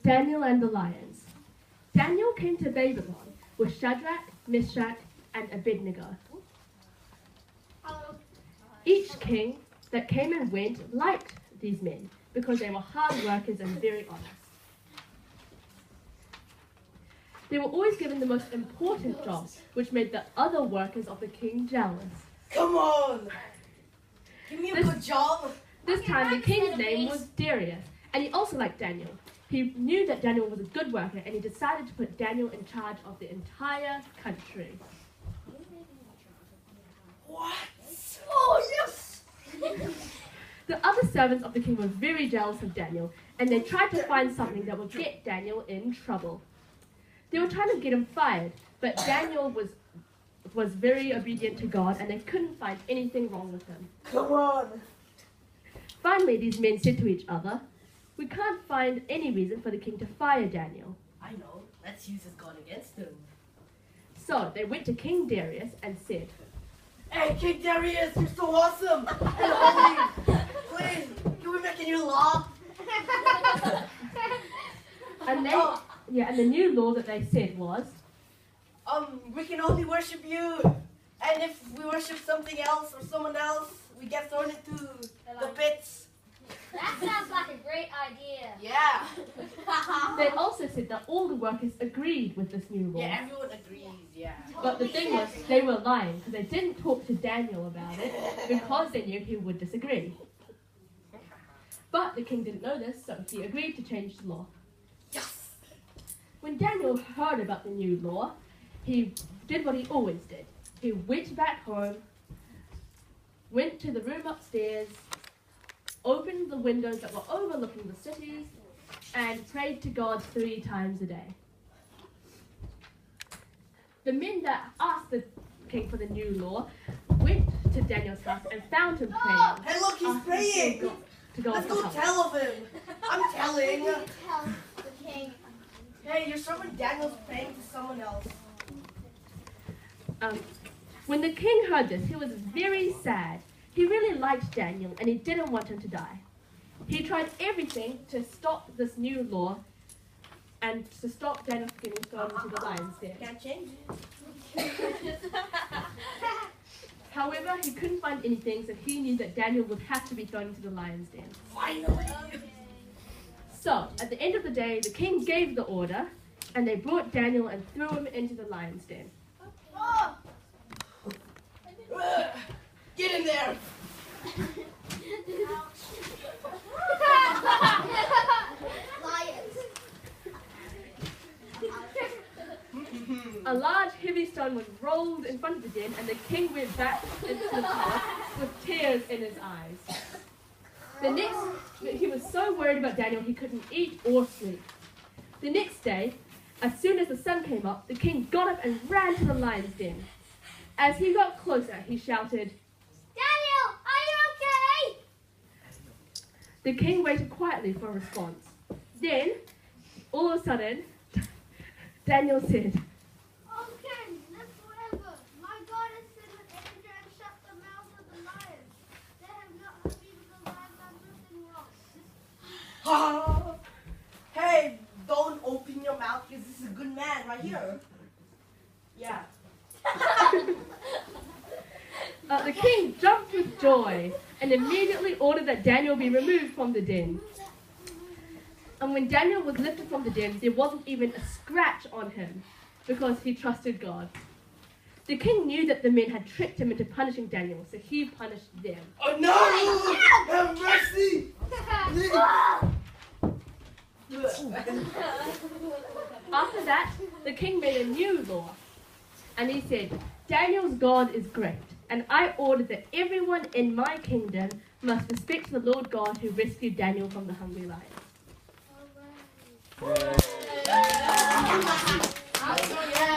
Daniel and the lions. Daniel came to Babylon with Shadrach, Meshach, and Abednego. Each king that came and went liked these men because they were hard workers and very honest. They were always given the most important jobs, which made the other workers of the king jealous. Come on! Give me a good job! This time the king's name was Darius, and he also liked Daniel. He knew that Daniel was a good worker, and he decided to put Daniel in charge of the entire country. What? Oh, yes! The other servants of the king were very jealous of Daniel, and they tried to find something that would get Daniel in trouble. They were trying to get him fired, but Daniel was very obedient to God, and they couldn't find anything wrong with him. Come on! Finally, these men said to each other, "We can't find any reason for the king to fire Daniel." I know. Let's use his God against him. So they went to King Darius and said, Hey, King Darius, you're so awesome! And holy! Please, can we make a new law? and the new law that they said was, we can only worship you. And if we worship something else or someone else, we get thrown into the pits. That sounds like a great idea. Yeah. they also said that all the workers agreed with this new law. Yeah, everyone agrees, yeah. But the thing was, they were lying because they didn't talk to Daniel about it because they knew he would disagree. But the king didn't know this, so he agreed to change the law. Yes! When Daniel heard about the new law, he did what he always did. He went back home, went to the room upstairs, opened the windows that were overlooking the cities, and prayed to God 3 times a day. The men that asked the king for the new law went to Daniel's house and found him praying. Hey, look, he's praying! To God Let's for go help. tell of him! I'm telling! Tell the king. Hey, your servant Daniel's praying to someone else. When the king heard this, he was very sad. He really liked Daniel, and he didn't want him to die. He tried everything to stop this new law and to stop Daniel from getting thrown into the lion's den. Can't change it. However, he couldn't find anything, so he knew that Daniel would have to be thrown into the lion's den. Finally! So, at the end of the day, the king gave the order, and they brought Daniel and threw him into the lion's den. Get in there! A large, heavy stone was rolled in front of the den, and the king went back into the palace with tears in his eyes. He was so worried about Daniel he couldn't eat or sleep. The next day, as soon as the sun came up, the king got up and ran to the lion's den. As he got closer, he shouted, Daniel, are you okay? The king waited quietly for a response. Then, all of a sudden, Daniel said, Oh, king, live forever. My God has sent an angel and shut the mouths of the lions. They have not hurt me because I have done nothing wrong. Hey, don't open your mouth because this is a good man right here. Yeah. The king jumped with joy and immediately ordered that Daniel be removed from the den. And when Daniel was lifted from the den, there wasn't even a scratch on him because he trusted God. The king knew that the men had tricked him into punishing Daniel, so he punished them. Oh no! Have mercy! After that, the king made a new law, and he said, Daniel's God is great, and I order that everyone in my kingdom must respect the Lord God who rescued Daniel from the hungry lions. Yeah.